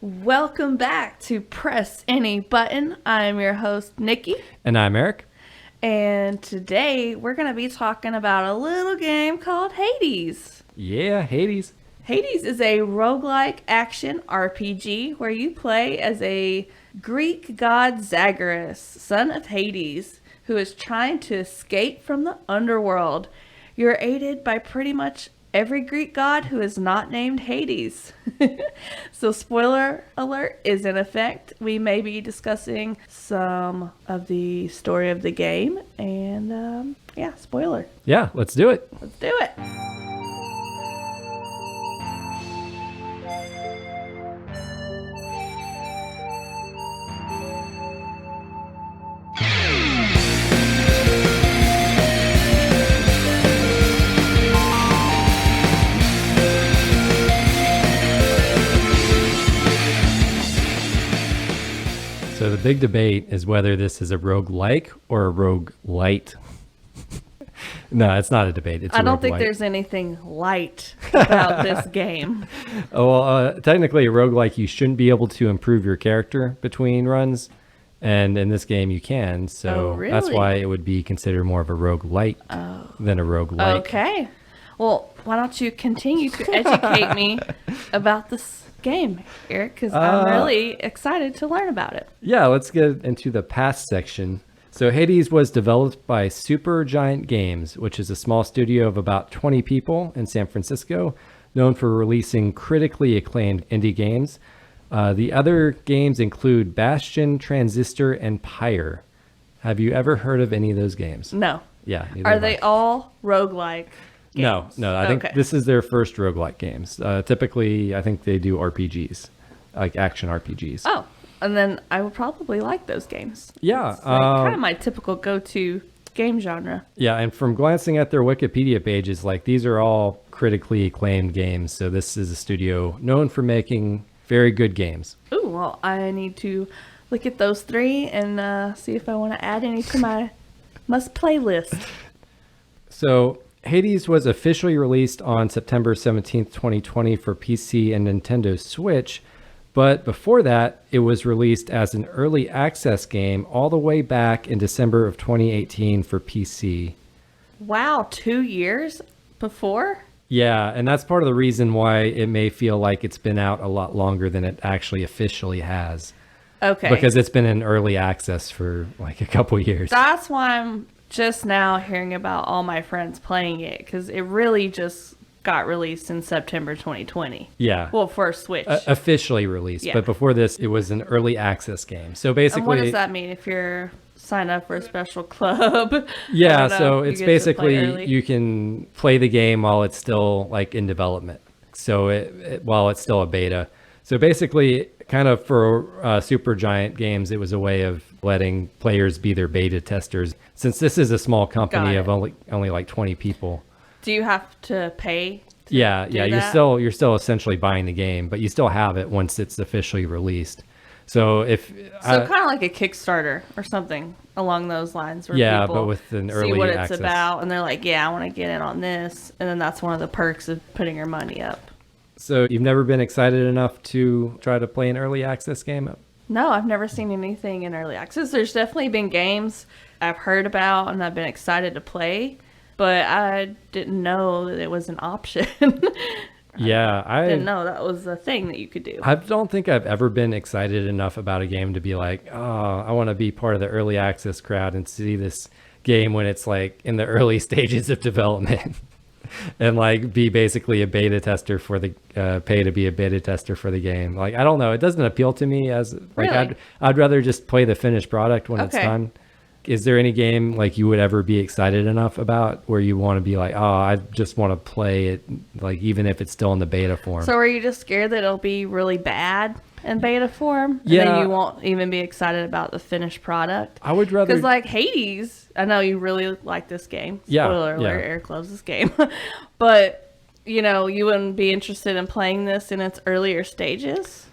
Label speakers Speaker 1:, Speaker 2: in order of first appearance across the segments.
Speaker 1: Welcome back to Press Any Button. I'm your host, Nikki.
Speaker 2: And I'm Eric.
Speaker 1: And today we're going to be talking about a little game called Hades.
Speaker 2: Yeah, Hades.
Speaker 1: Hades is a roguelike action RPG where you play as a Greek god Zagreus, son of Hades, who is trying to escape from the underworld. You're aided by pretty much every Greek god who is not named Hades. So spoiler alert is in effect. We may be discussing some of the story of the game and spoiler.
Speaker 2: Yeah, let's do it.
Speaker 1: Let's do it.
Speaker 2: So the big debate is whether this is a roguelike or a roguelite. No, it's not a debate. It's
Speaker 1: I don't
Speaker 2: roguelite.
Speaker 1: think there's anything light about this game.
Speaker 2: Technically a roguelike, you shouldn't be able to improve your character between runs. And in this game you can. So
Speaker 1: really?
Speaker 2: That's why it would be considered more of a roguelite than a roguelike.
Speaker 1: Okay. Well, why don't you continue to educate me about this game, Eric, because I'm really excited to learn about it.
Speaker 2: Yeah, let's get into the past section. So Hades was developed by SuperGiant Games, which is a small studio of about 20 people in San Francisco, known for releasing critically acclaimed indie games. The other games include Bastion, Transistor, and Pyre. Have you ever heard of any of those games?
Speaker 1: No.
Speaker 2: Yeah.
Speaker 1: Are they all roguelike games?
Speaker 2: No. I think this is their first roguelike games. Typically, I think they do RPGs, like action RPGs.
Speaker 1: Oh, and then I would probably like those games.
Speaker 2: Yeah.
Speaker 1: It's kind of my typical go-to game genre.
Speaker 2: Yeah, and from glancing at their Wikipedia pages, like these are all critically acclaimed games. So this is a studio known for making very good games.
Speaker 1: Ooh, well, I need to look at those three and see if I want to add any to my must-play list.
Speaker 2: So Hades was officially released on September 17th, 2020 for PC and Nintendo Switch. But before that, it was released as an early access game all the way back in December of 2018 for PC.
Speaker 1: Wow, 2 years before?
Speaker 2: Yeah, and that's part of the reason why it may feel like it's been out a lot longer than it actually officially has.
Speaker 1: Okay.
Speaker 2: Because it's been in early access for like a couple years.
Speaker 1: That's why I'm just now hearing about all my friends playing it, because it really just got released in September 2020.
Speaker 2: Yeah.
Speaker 1: Well, for Switch.
Speaker 2: Officially released. Yeah. But before this, it was an early access game. So basically...
Speaker 1: And what does that mean if you're signed up for a special club?
Speaker 2: Yeah, so it's basically you can play the game while it's still like in development. So while it's still a beta. So basically, kind of for SuperGiant Games, it was a way of letting players be their beta testers. Since this is a small company of only like 20 people.
Speaker 1: Do you have to pay?
Speaker 2: Yeah. You're still essentially buying the game, but you still have it once it's officially released. So
Speaker 1: kind of like a Kickstarter or something along those lines. Where people
Speaker 2: but with an early
Speaker 1: see what
Speaker 2: access.
Speaker 1: It's about, and they're like, "Yeah, I want to get in on this," and then that's one of the perks of putting your money up.
Speaker 2: So you've never been excited enough to try to play an early access game?
Speaker 1: No, I've never seen anything in early access. There's definitely been games I've heard about and I've been excited to play, but I didn't know that it was an option.
Speaker 2: Yeah, I
Speaker 1: didn't know that was a thing that you could do.
Speaker 2: I don't think I've ever been excited enough about a game to be like, oh, I want to be part of the early access crowd and see this game when it's like in the early stages of development. And like be basically a beta tester for the pay to be a beta tester for the game. Like, I don't know, it doesn't appeal to me as like
Speaker 1: really?
Speaker 2: I'd rather just play the finished product when it's done. Is there any game like you would ever be excited enough about where you want to be like, oh, I just want to play it, like even if it's still in the beta form?
Speaker 1: So are you just scared that it'll be really bad in beta form? And
Speaker 2: Yeah.
Speaker 1: then you won't even be excited about the finished product?
Speaker 2: I would rather...
Speaker 1: Because like Hades, I know you really like this game.
Speaker 2: Yeah.
Speaker 1: Spoiler alert, Eric loves this game. But, you know, you wouldn't be interested in playing this in its earlier stages?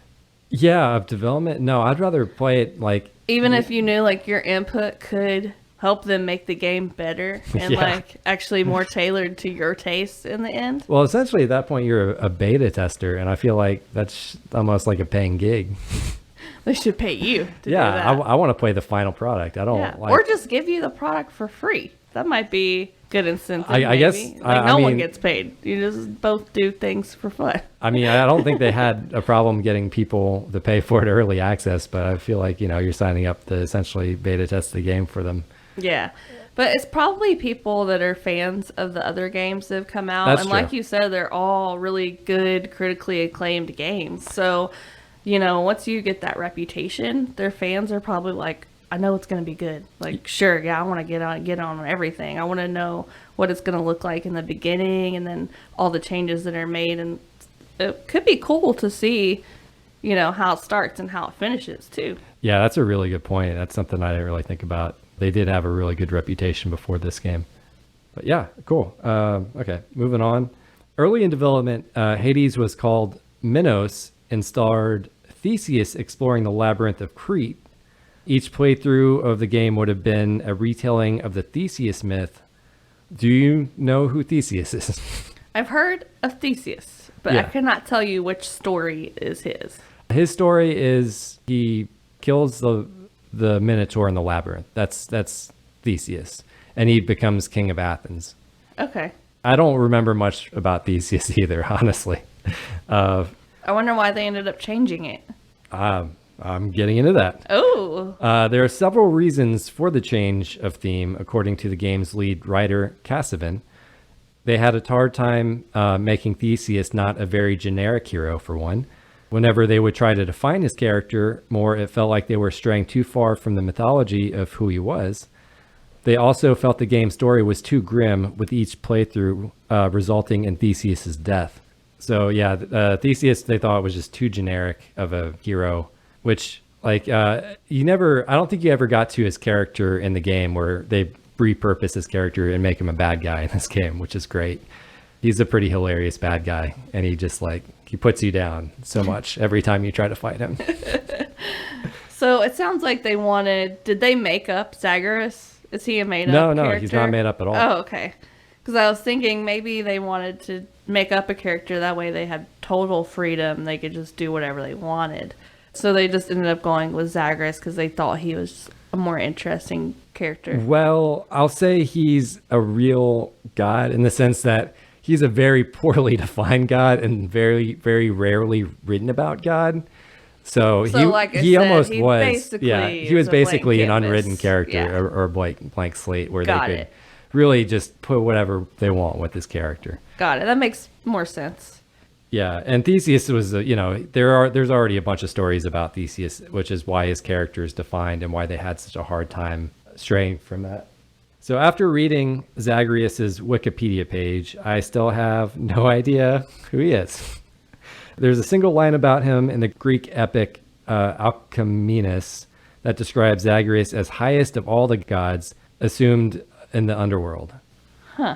Speaker 2: Yeah, of development? No, I'd rather play it like...
Speaker 1: Even if you knew like your input could help them make the game better and like actually more tailored to your taste in the end.
Speaker 2: Well, essentially at that point you're a beta tester, and I feel like that's almost like a paying gig.
Speaker 1: They should pay you to do that.
Speaker 2: I want to play the final product. I don't like...
Speaker 1: Or just give you the product for free. That might be good incentive.
Speaker 2: I guess
Speaker 1: like no one gets paid. You just both do things for fun.
Speaker 2: I mean, I don't think they had a problem getting people to pay for it early access, but I feel like, you're signing up to essentially beta test the game for them.
Speaker 1: Yeah. But it's probably people that are fans of the other games that have come out.
Speaker 2: That's
Speaker 1: and
Speaker 2: true.
Speaker 1: like you said, they're all really good, critically acclaimed games. So, once you get that reputation, their fans are probably like, I know it's going to be good. Like, sure, yeah, I want to get on everything. I want to know what it's going to look like in the beginning and then all the changes that are made. And it could be cool to see, how it starts and how it finishes, too.
Speaker 2: Yeah, that's a really good point. That's something I didn't really think about. They did have a really good reputation before this game. But yeah, cool. Okay, moving on. Early in development, Hades was called Minos and starred Theseus exploring the labyrinth of Crete. Each playthrough of the game would have been a retelling of the Theseus myth. Do you know who Theseus is?
Speaker 1: I've heard of Theseus, but I cannot tell you which story is his.
Speaker 2: His story is he kills the Minotaur in the labyrinth. That's Theseus. And he becomes king of Athens.
Speaker 1: Okay.
Speaker 2: I don't remember much about Theseus either, honestly.
Speaker 1: I wonder why they ended up changing it.
Speaker 2: I'm getting into that.
Speaker 1: Oh.
Speaker 2: There are several reasons for the change of theme, according to the game's lead writer, Cassavin. They had a hard time making Theseus not a very generic hero, for one. Whenever they would try to define his character more, it felt like they were straying too far from the mythology of who he was. They also felt the game's story was too grim, with each playthrough resulting in Theseus's death. So yeah, Theseus, they thought was just too generic of a hero, which I don't think you ever got to his character in the game where they repurpose his character and make him a bad guy in this game, which is great. He's a pretty hilarious bad guy, and he just he puts you down so much every time you try to fight him.
Speaker 1: So it sounds like did they make up Zagreus? Is he a made up character?
Speaker 2: No, he's not made up at all.
Speaker 1: Oh, okay. Because I was thinking maybe they wanted to make up a character, that way they had total freedom. They could just do whatever they wanted. So they just ended up going with Zagreus because they thought he was a more interesting character.
Speaker 2: Well, I'll say he's a real god in the sense that he's a very poorly defined god and very, very rarely written about god. So he almost was. Yeah, he was basically an unwritten character or a blank slate where they could really just put whatever they want with this character.
Speaker 1: Got it. That makes more sense.
Speaker 2: Yeah, and Theseus was, there's already a bunch of stories about Theseus, which is why his character is defined and why they had such a hard time straying from that. So after reading Zagreus's Wikipedia page, I still have no idea who he is. There's a single line about him in the Greek epic Alcamenus that describes Zagreus as highest of all the gods assumed in the underworld.
Speaker 1: Huh.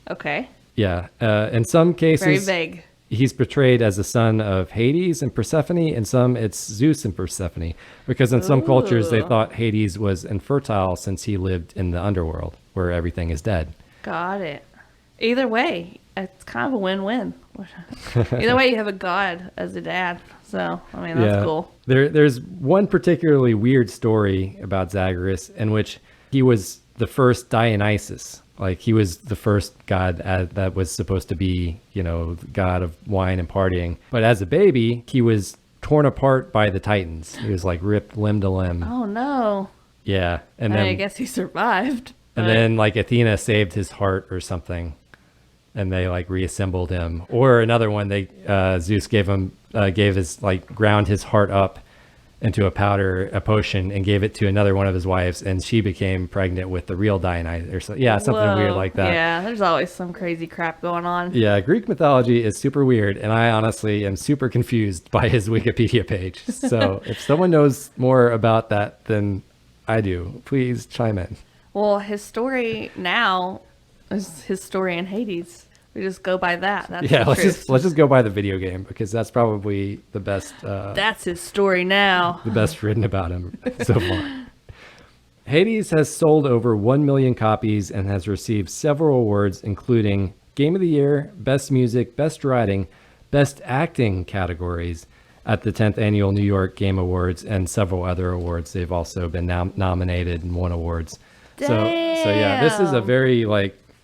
Speaker 1: Okay.
Speaker 2: Yeah. In some cases,
Speaker 1: very vague.
Speaker 2: He's portrayed as the son of Hades and Persephone. In some, it's Zeus and Persephone. Because in some cultures, they thought Hades was infertile since he lived in the underworld, where everything is dead.
Speaker 1: Got it. Either way, it's kind of a win-win. Either way, you have a god as a dad. So, that's cool.
Speaker 2: There's one particularly weird story about Zagreus in which he was the first Dionysus. He was the first god that was supposed to be, god of wine and partying. But as a baby, he was torn apart by the Titans. He was ripped limb to limb.
Speaker 1: Oh, no.
Speaker 2: Yeah. And then
Speaker 1: I guess he survived.
Speaker 2: And then Athena saved his heart or something. And they reassembled him. Or another one, Zeus ground his heart up into a potion, and gave it to another one of his wives, and she became pregnant with the real Dionysus. Or something weird like that.
Speaker 1: Yeah, there's always some crazy crap going on.
Speaker 2: Yeah, Greek mythology is super weird, and I honestly am super confused by his Wikipedia page. So if someone knows more about that than I do, please chime in.
Speaker 1: Well, his story now is his story in Hades. We just go by that. That's
Speaker 2: let's just go by the video game, because that's probably the best.
Speaker 1: That's his story now.
Speaker 2: The best written about him so far. Hades has sold over 1 million copies and has received several awards, including Game of the Year, Best Music, Best Writing, Best Acting categories at the 10th Annual New York Game Awards and several other awards. They've also been nominated and won awards. So yeah, this is a very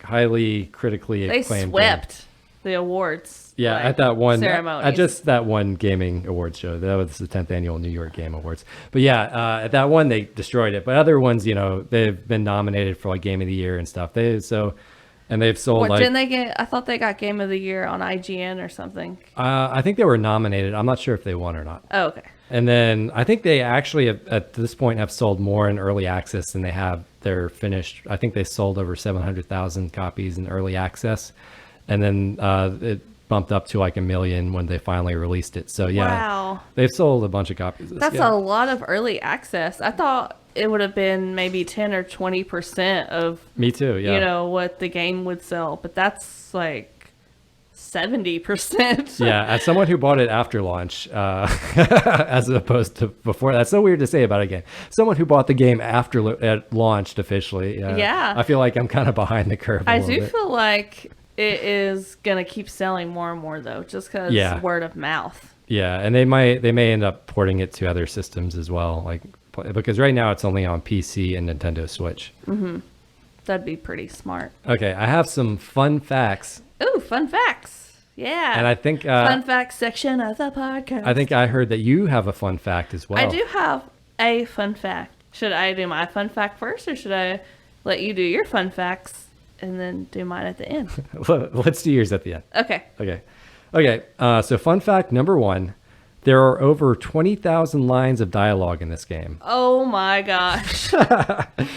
Speaker 2: highly critically acclaimed
Speaker 1: They swept the awards.
Speaker 2: Yeah, at that one
Speaker 1: ceremonies.
Speaker 2: at just that one gaming awards show. That was the 10th Annual New York Game Awards. But yeah, at that one they destroyed it. But other ones, they've been nominated for Game of the Year and stuff. And they've sold
Speaker 1: Didn't they get? I thought they got Game of the Year on IGN or something.
Speaker 2: I think they were nominated. I'm not sure if they won or not.
Speaker 1: Oh, okay.
Speaker 2: And then I think they actually at this point have sold more in early access than they have their finished. I think they sold over 700,000 copies in early access, and then it bumped up to 1 million when they finally released it. So yeah,
Speaker 1: wow.
Speaker 2: They've sold a bunch of copies.
Speaker 1: That's a lot of early access. I thought it would have been maybe 10 or 20% of
Speaker 2: me too. Yeah,
Speaker 1: what the game would sell, but that's 70%.
Speaker 2: Yeah, as someone who bought it after launch, as opposed to before, that's so weird to say about a game. Someone who bought the game after it launched officially.
Speaker 1: Yeah,
Speaker 2: I feel like I'm kind of behind the curve.
Speaker 1: I do feel like it is gonna keep selling more and more though, just because word of mouth.
Speaker 2: Yeah, and they may end up porting it to other systems as well, because right now it's only on PC and Nintendo Switch.
Speaker 1: Mm-hmm. That'd be pretty smart.
Speaker 2: Okay, I have some fun facts.
Speaker 1: Ooh, fun facts. Yeah.
Speaker 2: And I think
Speaker 1: fun facts section of the podcast.
Speaker 2: I think I heard that you have a fun fact as well.
Speaker 1: I do have a fun fact. Should I do my fun fact first, or should I let you do your fun facts and then do mine at the end?
Speaker 2: Let's do yours at the end.
Speaker 1: Okay.
Speaker 2: So fun fact number 1. There are over 20,000 lines of dialogue in this game.
Speaker 1: Oh my gosh.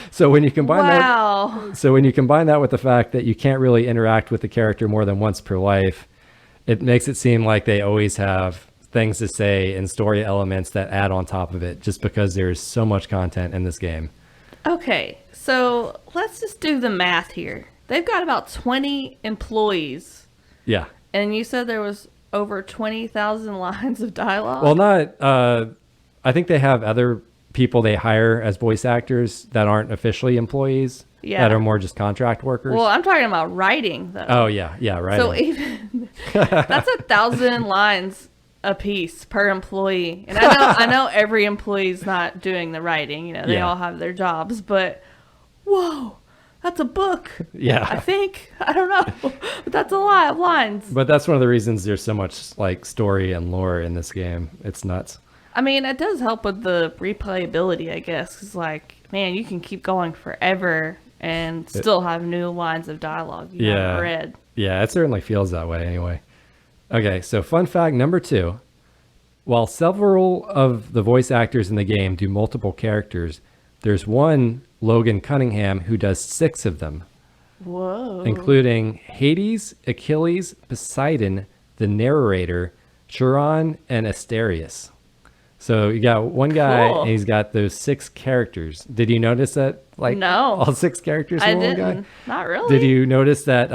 Speaker 2: So when you combine
Speaker 1: wow.
Speaker 2: that with the fact that you can't really interact with the character more than once per life, it makes it seem like they always have things to say and story elements that add on top of it, just because there's so much content in this game.
Speaker 1: Okay, so let's just do the math here. They've got about 20 employees.
Speaker 2: Yeah.
Speaker 1: And you said there was over 20,000 lines of dialogue?
Speaker 2: Well, I think they have other people they hire as voice actors that aren't officially employees. Yeah. That are more just contract workers.
Speaker 1: Well, I'm talking about writing, though.
Speaker 2: Oh, yeah, right.
Speaker 1: So even that's 1,000 lines a piece per employee. And I know every employee's not doing the writing. They all have their jobs, but whoa. That's a book.
Speaker 2: Yeah.
Speaker 1: I think. I don't know. But that's a lot of lines.
Speaker 2: But that's one of the reasons there's so much story and lore in this game. It's nuts.
Speaker 1: I mean, it does help with the replayability, I guess. Because, man, you can keep going forever and still have new lines of dialogue you haven't read.
Speaker 2: Yeah, it certainly feels that way anyway. Okay, so fun fact number 2. While several of the voice actors in the game do multiple characters, there's one, Logan Cunningham, who does 6 of them.
Speaker 1: Whoa.
Speaker 2: Including Hades, Achilles, Poseidon, the narrator, Chiron, and Asterius. So you got one guy, and he's got those 6 characters. Did you notice that?
Speaker 1: No.
Speaker 2: All 6 characters
Speaker 1: I
Speaker 2: were one
Speaker 1: didn't.
Speaker 2: guy?
Speaker 1: Not really.
Speaker 2: Did you notice that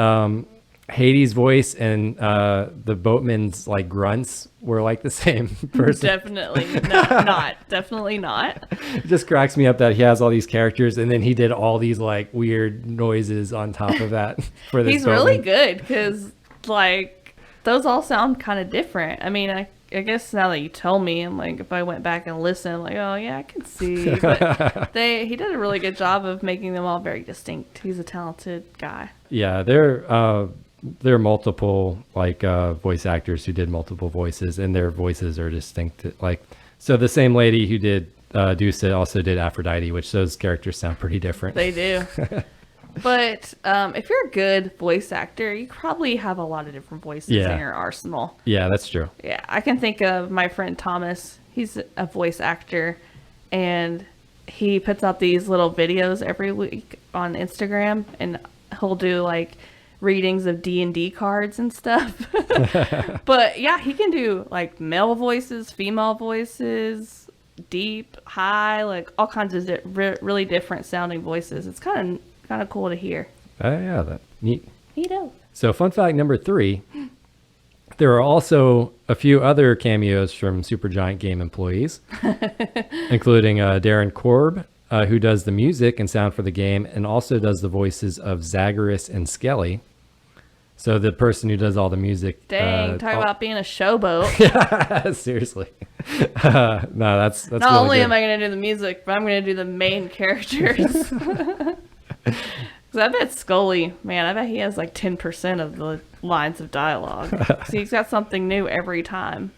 Speaker 2: Hades' voice and the boatman's grunts were the same person?
Speaker 1: Definitely not. Definitely not.
Speaker 2: It just cracks me up that he has all these characters and then he did all these weird noises on top of that for this.
Speaker 1: He's really good because those all sound kind of different. I mean, I guess now that you tell me, I'm if I went back and listened, I'm oh yeah, I can see. But he did a really good job of making them all very distinct. He's a talented guy.
Speaker 2: Yeah, there are multiple voice actors who did multiple voices, and their voices are distinct. So the same lady who did Dusa also did Aphrodite, which those characters sound pretty different.
Speaker 1: They do. But if you're a good voice actor, you probably have a lot of different voices in your arsenal.
Speaker 2: Yeah, that's true.
Speaker 1: Yeah, I can think of my friend Thomas. He's a voice actor, and he puts out these little videos every week on Instagram, and he'll do readings of D&D cards and stuff. But yeah, he can do male voices, female voices, deep, high, all kinds of really different sounding voices. It's kind of cool to hear.
Speaker 2: Yeah, that neat.
Speaker 1: Neato.
Speaker 2: So fun fact number 3, there are also a few other cameos from SuperGiant Game employees, including Darren Korb, who does the music and sound for the game and also does the voices of Zagreus and Skelly. So the person who does all the music.
Speaker 1: Dang, talk about being a showboat.
Speaker 2: Yeah, seriously. No, that's
Speaker 1: Not
Speaker 2: really
Speaker 1: only
Speaker 2: good.
Speaker 1: am I going to do the music, but I'm going to do the main characters. Because I bet Scully, man, I bet he has like 10% of the lines of dialogue. So he's got something new every time.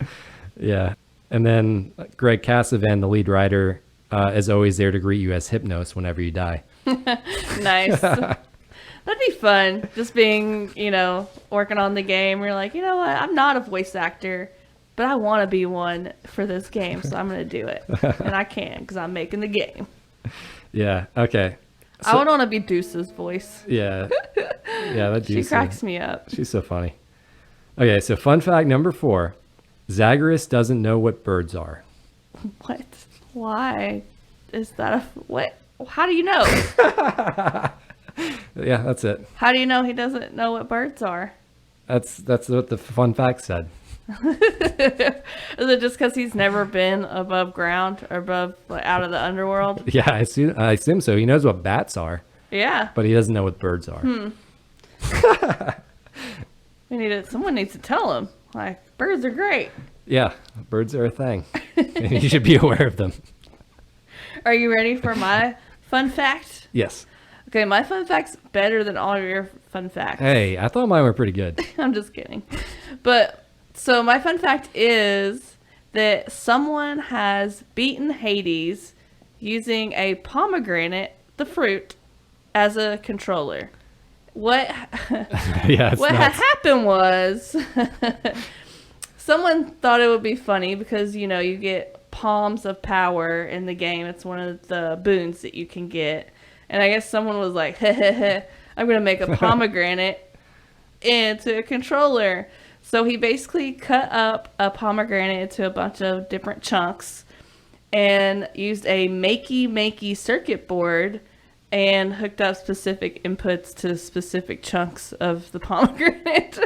Speaker 2: Yeah. And then Greg Cassavan, the lead writer, is always there to greet you as Hypnos whenever you die.
Speaker 1: Nice. That'd be fun. Just being, working on the game. You're like, you know what? I'm not a voice actor, but I want to be one for this game, so I'm going to do it. And I can because I'm making the game.
Speaker 2: Yeah. Okay.
Speaker 1: I would want to be Deuce's voice.
Speaker 2: Yeah. Yeah, that
Speaker 1: She cracks me up.
Speaker 2: She's so funny. Okay, so fun fact number 4. Zagreus doesn't know what birds are.
Speaker 1: What? Why? Is that what? How do you know?
Speaker 2: Yeah, that's it.
Speaker 1: How do you know he doesn't know what birds are?
Speaker 2: That's what the fun fact said.
Speaker 1: Is it just because he's never been above ground or out of the underworld?
Speaker 2: Yeah, I assume so. He knows what bats are,
Speaker 1: Yeah.
Speaker 2: but he doesn't know what birds are.
Speaker 1: Someone needs to tell him. Like, birds are great.
Speaker 2: Yeah, birds are a thing. And you should be aware of them.
Speaker 1: Are you ready for my fun fact?
Speaker 2: Yes.
Speaker 1: Okay, my fun fact's better than all of your fun facts.
Speaker 2: Hey, I thought mine were pretty good.
Speaker 1: I'm just kidding. But, so my fun fact is that someone has beaten Hades using a pomegranate, the fruit, as a controller. What
Speaker 2: Yeah,
Speaker 1: what had happened was someone thought it would be funny because, you get palms of power in the game. It's one of the boons that you can get. And I guess someone was like, I'm going to make a pomegranate into a controller. So he basically cut up a pomegranate into a bunch of different chunks and used a makey circuit board and hooked up specific inputs to specific chunks of the pomegranate.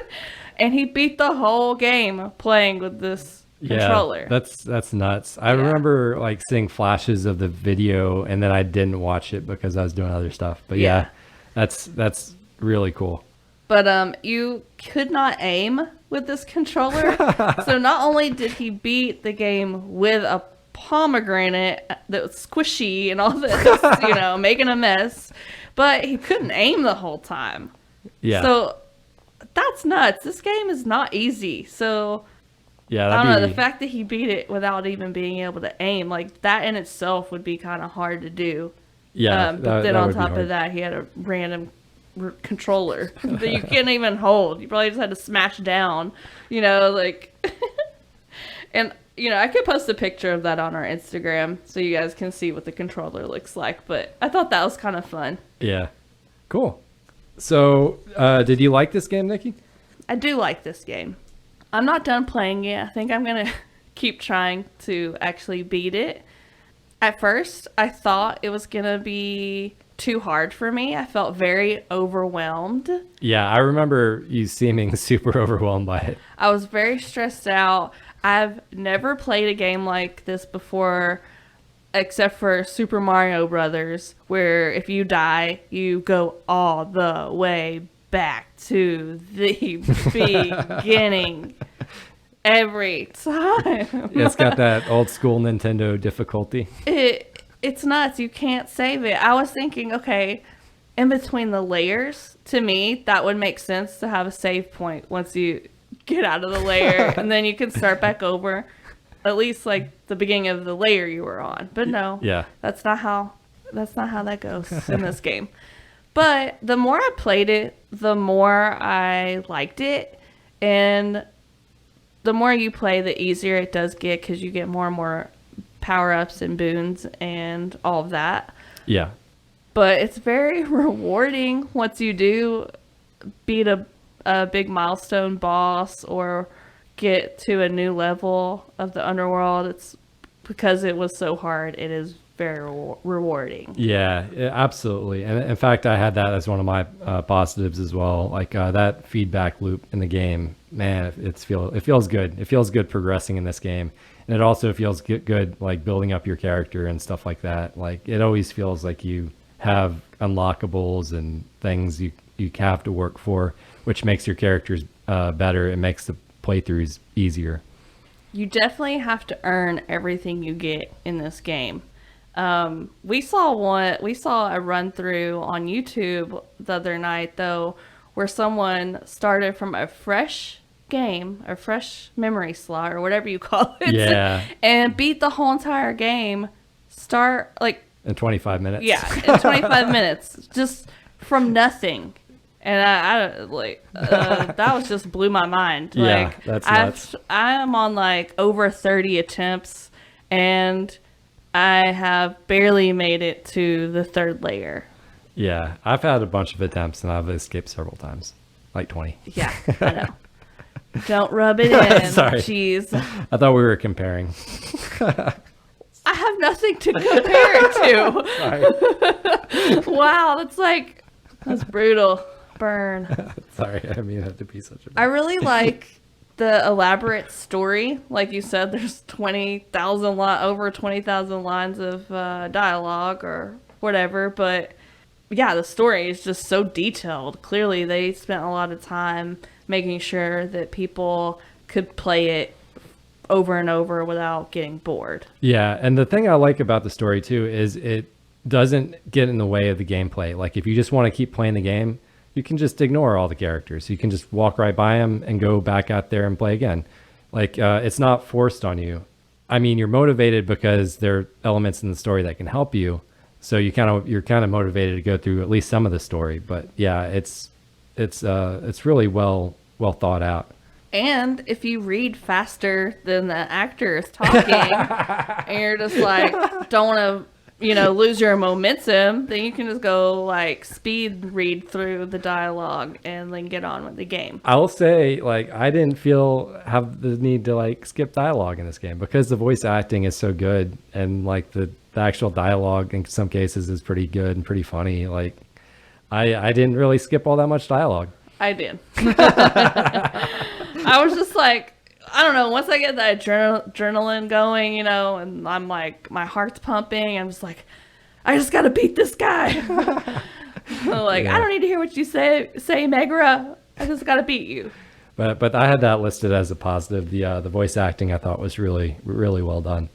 Speaker 1: And he beat the whole game playing with this controller.
Speaker 2: That's nuts. I remember like seeing flashes of the video and then I didn't watch it because I was doing other stuff. But yeah, that's really cool.
Speaker 1: But you could not aim with this controller. So not only did he beat the game with a pomegranate that was squishy and all this, making a mess, but he couldn't aim the whole time.
Speaker 2: Yeah.
Speaker 1: So that's nuts. This game is not easy. So
Speaker 2: yeah,
Speaker 1: I don't know, the fact that he beat it without even being able to aim, like that in itself would be kind of hard to do.
Speaker 2: Yeah.
Speaker 1: But then on top of that, he had a random controller that you can't even hold. You probably just had to smash down, and I could post a picture of that on our Instagram so you guys can see what the controller looks like, but I thought that was kind of fun.
Speaker 2: Yeah. Cool. So, did you like this game, Nikki?
Speaker 1: I do like this game. I'm not done playing it. I think I'm going to keep trying to actually beat it. At first, I thought it was going to be too hard for me. I felt very overwhelmed.
Speaker 2: Yeah, I remember you seeming super overwhelmed by it.
Speaker 1: I was very stressed out. I've never played a game like this before, except for Super Mario Brothers, where if you die, you go all the way back to the beginning every time.
Speaker 2: Yeah, it's got that old school Nintendo difficulty.
Speaker 1: It's nuts. You can't save it. I was thinking, okay, in between the layers, to me, that would make sense to have a save point once you get out of the layer, and then you can start back over, at least like the beginning of the layer you were on. But no,
Speaker 2: Yeah.
Speaker 1: that's not how that goes in this game. But the more I played it, the more I liked it, and the more you play, the easier it does get because you get more and more power-ups and boons and all of that.
Speaker 2: Yeah.
Speaker 1: But it's very rewarding once you do beat a big milestone boss or get to a new level of the underworld. It's because it was so hard. It is very rewarding.
Speaker 2: Yeah, absolutely. And in fact, I had that as one of my positives as well. Like that feedback loop in the game, man, it feels good. It feels good progressing in this game. And it also feels good like building up your character and stuff like that. Like it always feels like you have unlockables and things you have to work for, which makes your characters better. It makes the playthroughs easier.
Speaker 1: You definitely have to earn everything you get in this game. We saw a run through on YouTube the other night though, where someone started from a fresh game, a fresh memory slot or whatever you call it.
Speaker 2: Yeah.
Speaker 1: And beat the whole entire game.
Speaker 2: In 25 minutes.
Speaker 1: Yeah, in 25 minutes, just from nothing. And that was just blew my mind.
Speaker 2: Yeah,
Speaker 1: Like,
Speaker 2: that's nuts.
Speaker 1: I am on like over 30 attempts, and I have barely made it to the third layer.
Speaker 2: Yeah, I've had a bunch of attempts and I've escaped several times, like 20.
Speaker 1: Yeah, I know. Don't rub it in.
Speaker 2: Sorry.
Speaker 1: Jeez.
Speaker 2: I thought we were comparing.
Speaker 1: I have nothing to compare it to. Wow, that's brutal. Burn.
Speaker 2: Sorry, I mean, I have to be such a...
Speaker 1: I really like the elaborate story. Like you said, there's over 20,000 lines of dialogue or whatever. But yeah, the story is just so detailed. Clearly, they spent a lot of time making sure that people could play it over and over without getting bored.
Speaker 2: Yeah, and the thing I like about the story too is it doesn't get in the way of the gameplay. Like if you just want to keep playing the game, you can just ignore all the characters. You can just walk right by them and go back out there and play again. Like it's not forced on you. I mean, you're motivated because there are elements in the story that can help you. So you're kind of motivated to go through at least some of the story. But yeah, it's really well thought out.
Speaker 1: And if you read faster than the actor is talking, and you're just like, don't want to, lose your momentum, then you can just go like speed read through the dialogue and then get on with the game.
Speaker 2: I will say, like, I didn't have the need to like skip dialogue in this game because the voice acting is so good, and like the actual dialogue in some cases is pretty good and pretty funny. Like, I didn't really skip all that much dialogue.
Speaker 1: I did. I was just like, I don't know, once I get that adrenaline going, and I'm like, my heart's pumping, I'm just like, I just got to beat this guy. Like, yeah. I don't need to hear what you say, Megra. I just got to beat you.
Speaker 2: But I had that listed as a positive. The voice acting I thought was really, really well done.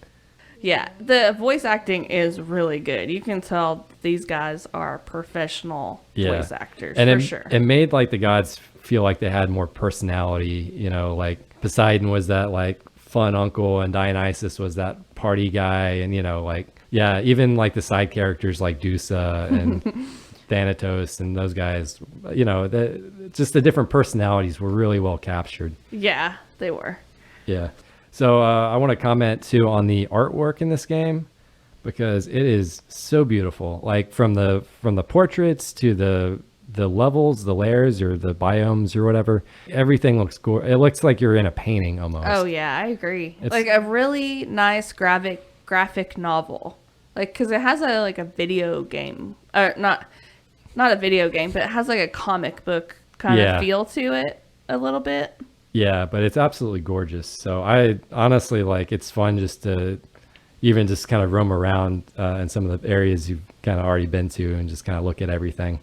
Speaker 1: Yeah, the voice acting is really good. You can tell these guys are professional voice actors,
Speaker 2: and
Speaker 1: for sure.
Speaker 2: It made like the gods feel like they had more personality, like Poseidon was that like fun uncle and Dionysus was that party guy, and even like the side characters like Dusa and Thanatos and those guys, just the different personalities were really well captured.
Speaker 1: Yeah, they were.
Speaker 2: Yeah. So I want to comment too on the artwork in this game because it is so beautiful. Like from the portraits to the levels, the layers, or the biomes or whatever, everything looks gorgeous. It looks like you're in a painting almost.
Speaker 1: Oh yeah, I agree. It's like a really nice graphic novel. Like, cause it has a video game, not a video game, but it has like a comic book kind of feel to it a little bit.
Speaker 2: Yeah, but it's absolutely gorgeous. So I honestly it's fun just to even just kind of roam around in some of the areas you've kind of already been to and just kind of look at everything.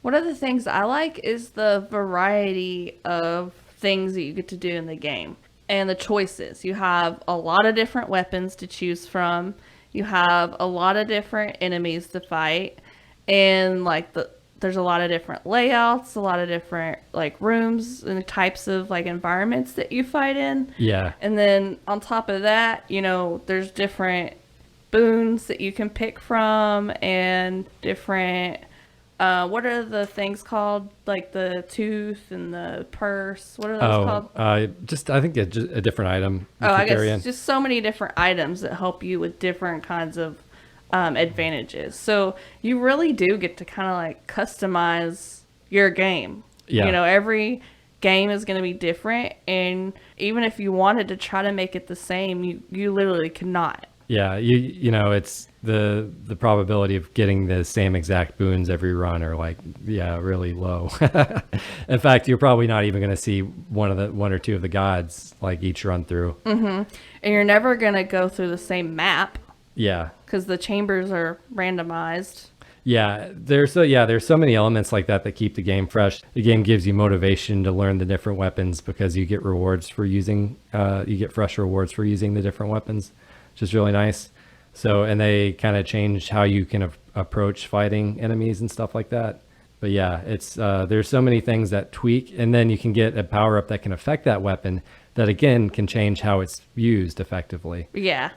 Speaker 1: One of the things I like is the variety of things that you get to do in the game and the choices. You have a lot of different weapons to choose from. You have a lot of different enemies to fight, and there's a lot of different layouts, a lot of different rooms and types of environments that you fight in.
Speaker 2: Yeah.
Speaker 1: And then on top of that, there's different boons that you can pick from and different, what are the things called? Like the tooth and the purse. What are those called?
Speaker 2: I think a different item.
Speaker 1: I guess just so many different items that help you with different kinds of advantages. So you really do get to kind of customize your game.
Speaker 2: Yeah.
Speaker 1: Every game is going to be different, and even if you wanted to try to make it the same, you literally cannot.
Speaker 2: Yeah, you know, it's the probability of getting the same exact boons every run are like, yeah, really low. In fact, you're probably not even going to see one or two of the gods like each run through.
Speaker 1: And you're never going to go through the same map
Speaker 2: Yeah.
Speaker 1: because the chambers are randomized.
Speaker 2: Yeah, there's so many elements like that keep the game fresh. The game gives you motivation to learn the different weapons because you get rewards for using you get fresh rewards for using the different weapons, which is really nice. So, and they kind of change how you can approach fighting enemies and stuff like that. But yeah, it's there's so many things that tweak, and then you can get a power up that can affect that weapon that again can change how it's used effectively.
Speaker 1: Yeah.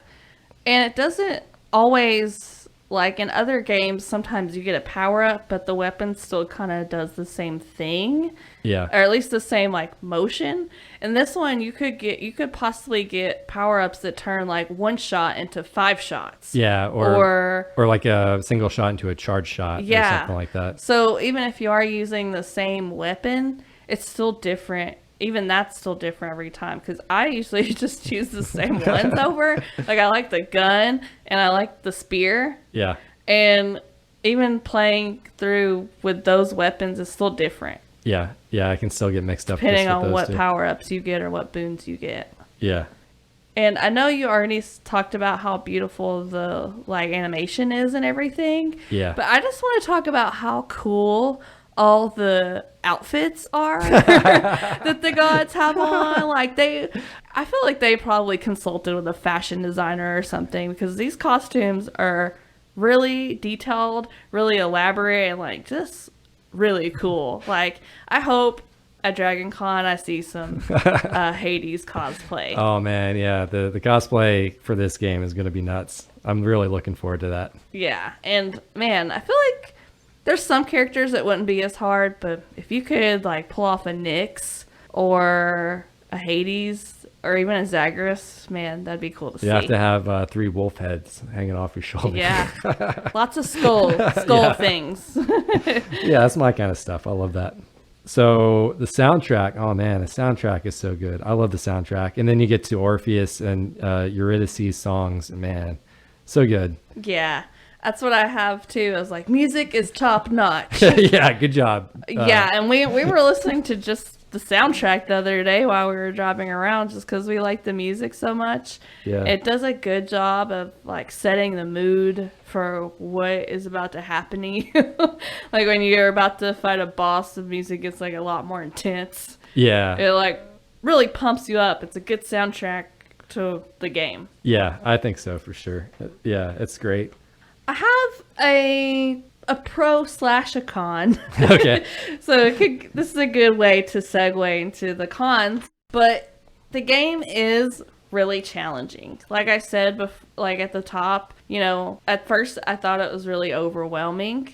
Speaker 1: And it doesn't always, like in other games, sometimes you get a power up, but the weapon still kind of does the same thing.
Speaker 2: Yeah.
Speaker 1: Or at least the same like motion. In this one, you could possibly get power ups that turn like one shot into 5 shots.
Speaker 2: Yeah, or like a single shot into a charge shot or something like that.
Speaker 1: So even if you are using the same weapon, it's still different. Even that's still different every time, because I usually just use the same ones over. Like I like the gun and I like the spear.
Speaker 2: Yeah.
Speaker 1: And even playing through with those weapons is still different.
Speaker 2: Yeah. Yeah, I can still get mixed up
Speaker 1: depending
Speaker 2: just with
Speaker 1: on
Speaker 2: those
Speaker 1: what
Speaker 2: two.
Speaker 1: power-ups you get or what boons you get.
Speaker 2: Yeah.
Speaker 1: And I know you already talked about how beautiful the like animation is and everything.
Speaker 2: Yeah.
Speaker 1: But I just want to talk about how cool all the outfits are that the gods have on. Like I feel like they probably consulted with a fashion designer or something, because these costumes are really detailed, really elaborate, and like just really cool. Like I hope at Dragon Con I see some Hades cosplay.
Speaker 2: Oh man, yeah. The cosplay for this game is going to be nuts. I'm really looking forward to that.
Speaker 1: Yeah, and man, I feel like there's some characters that wouldn't be as hard, but if you could like pull off a Nyx or a Hades or even a Zagreus, man, that'd be cool to see.
Speaker 2: You have to have 3 wolf heads hanging off your shoulder.
Speaker 1: Yeah, lots of skull things.
Speaker 2: Yeah, that's my kind of stuff. I love that. So the soundtrack, oh man, the soundtrack is so good. I love the soundtrack. And then you get to Orpheus and Eurydice's songs, man, so good.
Speaker 1: Yeah. That's what I have too. I was like, music is top notch.
Speaker 2: Yeah, good job.
Speaker 1: Yeah, and we were listening to just the soundtrack the other day while we were driving around, just because we like the music so much.
Speaker 2: Yeah.
Speaker 1: It does a good job of like setting the mood for what is about to happen to you. Like when you're about to fight a boss, the music gets like a lot more intense.
Speaker 2: Yeah.
Speaker 1: It like really pumps you up. It's a good soundtrack to the game.
Speaker 2: Yeah, I think so for sure. Yeah, it's great.
Speaker 1: I have a pro/a con.
Speaker 2: Okay.
Speaker 1: So this is a good way to segue into the cons. But the game is really challenging. Like I said, like at the top, you know, at first I thought it was really overwhelming.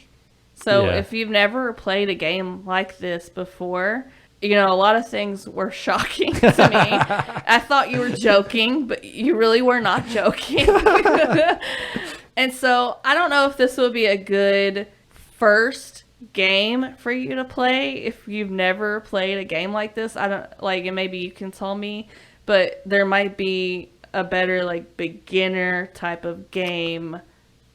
Speaker 1: So
Speaker 2: Yeah.
Speaker 1: if you've never played a game like this before, you know, a lot of things were shocking to me. I thought you were joking, but you really were not joking. And so I don't know if this would be a good first game for you to play if you've never played a game like this. I don't like, and maybe you can tell me, but there might be a better like beginner type of game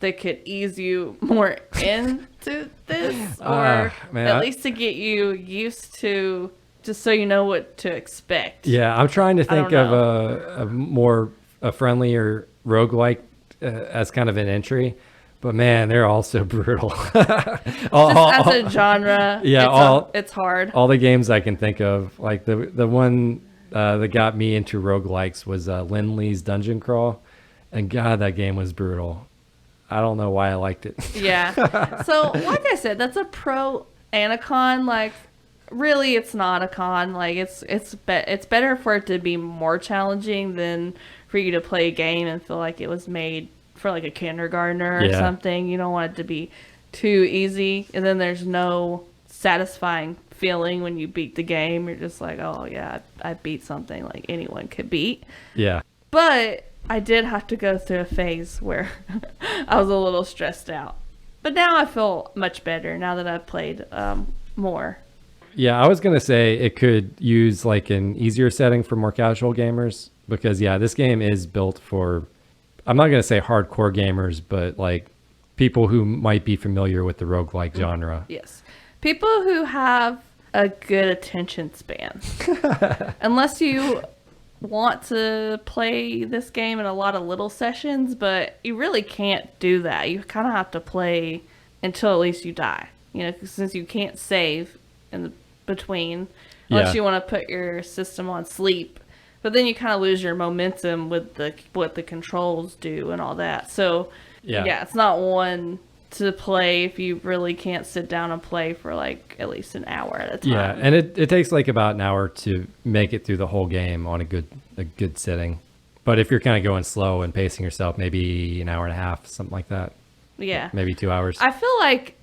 Speaker 1: that could ease you more into this, or at least to get you used to, just so you know what to expect.
Speaker 2: Yeah, I'm trying to think of
Speaker 1: know.
Speaker 2: a friendlier roguelike as kind of an entry, but man, they're all so brutal.
Speaker 1: As a genre,
Speaker 2: yeah,
Speaker 1: it's hard.
Speaker 2: All the games I can think of, like the one that got me into roguelikes was Lin Lee's Dungeon Crawl, and God, that game was brutal. I don't know why I liked it.
Speaker 1: Yeah. So, like I said, that's a pro and a con. Like, really, it's not a con. Like, it's better for it to be more challenging than for you to play a game and feel like it was made for like a kindergartner or something. You don't want it to be too easy, and then there's no satisfying feeling when you beat the game. You're just like, oh yeah, I beat something like anyone could beat.
Speaker 2: Yeah.
Speaker 1: But I did have to go through a phase where I was a little stressed out. But now I feel much better now that I've played more.
Speaker 2: Yeah, I was going to say it could use like an easier setting for more casual gamers, because yeah, this game is built for I'm not going to say hardcore gamers, but like people who might be familiar with the roguelike genre.
Speaker 1: Yes. People who have a good attention span. Unless you want to play this game in a lot of little sessions, but you really can't do that. You kind of have to play until at least you die. You know, since you can't save in the between, unless you want to put your system on sleep. But then you kind of lose your momentum with what the controls do and all that. So, yeah, it's not one to play if you really can't sit down and play for like at least an hour at a time.
Speaker 2: Yeah, and it takes like about an hour to make it through the whole game on a good sitting. But if you're kind of going slow and pacing yourself, maybe an hour and a half, something like that.
Speaker 1: Yeah.
Speaker 2: Maybe 2 hours.
Speaker 1: I feel like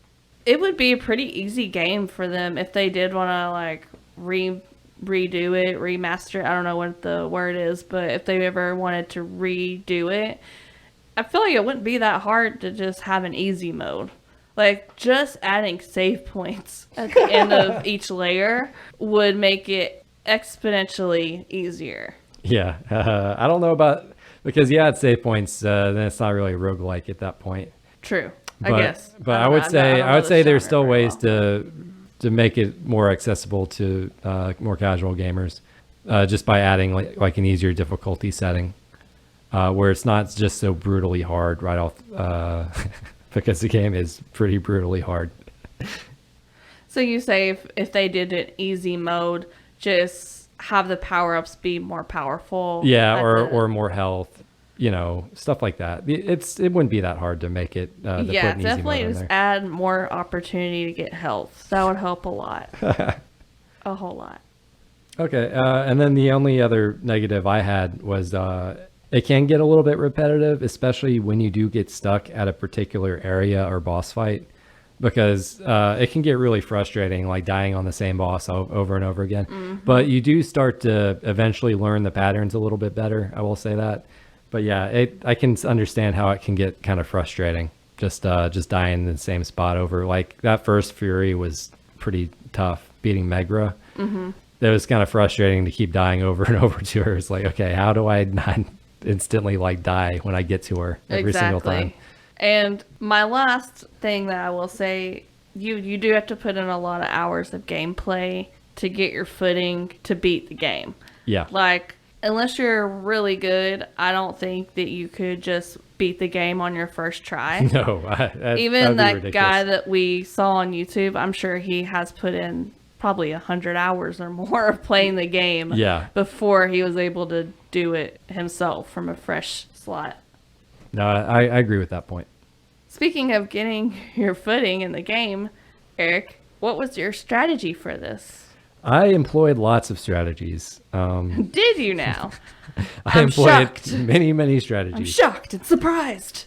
Speaker 1: it would be a pretty easy game for them if they did want to like redo it, remaster it. I don't know what the word is, but if they ever wanted to redo it, I feel like it wouldn't be that hard to just have an easy mode. Like, just adding save points at the end of each layer would make it exponentially easier.
Speaker 2: Yeah, I don't know about, because it's save points, then it's not really a roguelike at that point.
Speaker 1: True,
Speaker 2: I
Speaker 1: guess.
Speaker 2: But I would say there's still ways to make it more accessible to more casual gamers, just by adding like an easier difficulty setting. Where it's not just so brutally hard right off, because the game is pretty brutally hard.
Speaker 1: So you say if they did an easy mode, just have the power-ups be more powerful?
Speaker 2: Yeah, or more health, stuff like that. It wouldn't be that hard to make it. Put an easy
Speaker 1: definitely
Speaker 2: mode
Speaker 1: just
Speaker 2: in there.
Speaker 1: add more opportunity to get health. That would help a lot. A whole lot.
Speaker 2: Okay, and then the only other negative I had was... it can get a little bit repetitive, especially when you do get stuck at a particular area or boss fight, because it can get really frustrating, like dying on the same boss over and over again. Mm-hmm. But you do start to eventually learn the patterns a little bit better, I will say that. But yeah, I can understand how it can get kind of frustrating, just dying in the same spot over. Like that first Fury was pretty tough, beating Megra. Mm-hmm. It was kind of frustrating to keep dying over and over to her. It's like, okay, how do I not instantly like die when I get to her every single time?
Speaker 1: And my last thing that I will say, you do have to put in a lot of hours of gameplay to get your footing to beat the game.
Speaker 2: Yeah.
Speaker 1: Like, unless you're really good, I don't think that you could just beat the game on your first try.
Speaker 2: No.
Speaker 1: Even that guy that we saw on YouTube, I'm sure he has put in probably 100 hours or more of playing the game before he was able to do it himself from a fresh slot.
Speaker 2: No, I agree with that point.
Speaker 1: Speaking of getting your footing in the game, Eric, what was your strategy for this?
Speaker 2: I employed lots of strategies.
Speaker 1: Did you now?
Speaker 2: I employed many strategies.
Speaker 1: I'm shocked and surprised.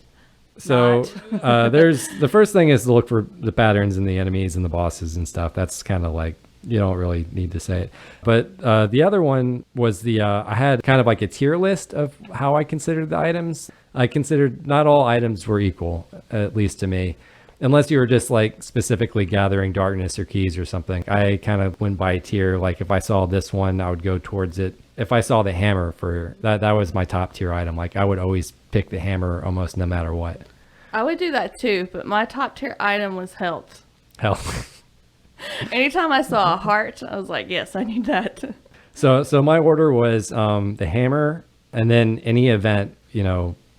Speaker 2: So there's the first thing is to look for the patterns in the enemies and the bosses and stuff. That's kind of like, you don't really need to say it. But the other one was I had kind of like a tier list of how I considered the items. I considered not all items were equal, at least to me, unless you were just like specifically gathering darkness or keys or something. I kind of went by tier. Like if I saw this one, I would go towards it. If I saw the hammer for that was my top tier item. Like I would always pick the hammer almost no matter what.
Speaker 1: I would do that too, but my top tier item was health.
Speaker 2: Health.
Speaker 1: Anytime I saw a heart, I was like, yes, I need that.
Speaker 2: So my order was the hammer, and then any event,